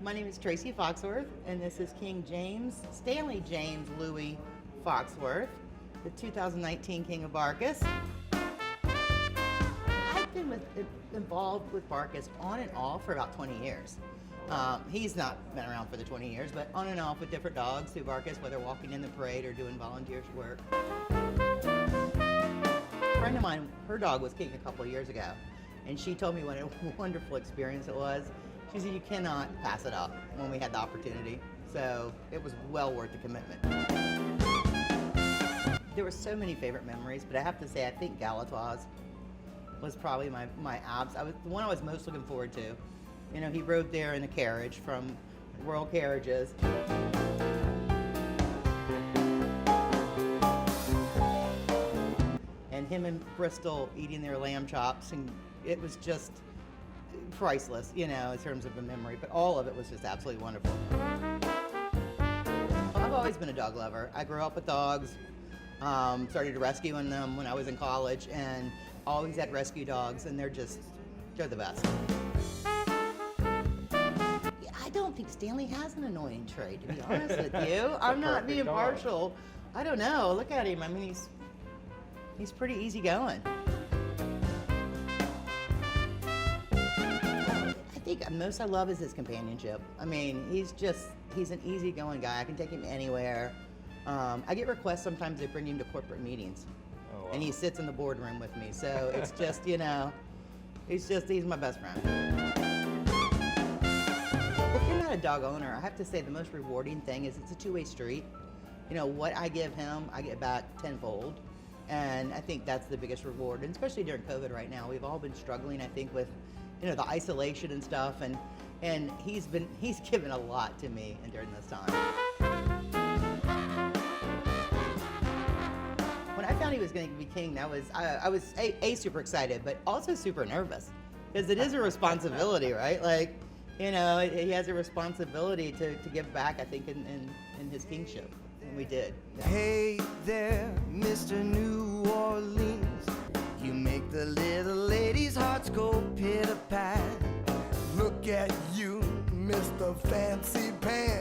My name is Tracy Foxworth, and this is King James, Stanley James Louis Foxworth, the 2019 King of Barkus. I've been involved with Barkus on and off for about 20 years. He's not been around for the 20 years, but on and off with different dogs through Barkus, whether walking in the parade or doing volunteer work. A friend of mine, her dog was king a couple of years ago, and she told me what a wonderful experience it was. She said you cannot pass it up when we had the opportunity, so it was well worth the commitment. There were so many favorite memories, but I have to say I think Galatoire's was probably my abs. The one I was most looking forward to. You know, he rode there in a carriage from Royal Carriages. And him and Bristol eating their lamb chops, and it was just priceless, you know, in terms of a memory, but all of it was just absolutely wonderful. I've always been a dog lover. I grew up with dogs, started rescuing them when I was in college, and always had rescue dogs, and they're the best. I don't think Stanley has an annoying trait, to be honest with you. I'm not being partial. I don't know. Look at him. I mean, he's pretty easygoing. I think most I love is his companionship. I mean, he's an easygoing guy. I can take him anywhere. I get requests sometimes to bring him to corporate meetings. Oh, wow. And he sits in the boardroom with me. So it's just, you know, he's my best friend. If you're not a dog owner, I have to say the most rewarding thing is it's a two-way street. You know, what I give him, I get back tenfold. And I think that's the biggest reward, and especially during COVID right now. We've all been struggling, I think, with, you know, the isolation and stuff, and he's given a lot to me during this time. When I found he was going to be king, I was super excited, but also super nervous, because it is a responsibility, right? Like, you know, he has a responsibility to give back, I think, in his kingship. And we did. Yeah. Hey there, Mr. New Orleans. You make the little ladies' hearts go pitter-pat. Look at you, Mr. Fancy Pants.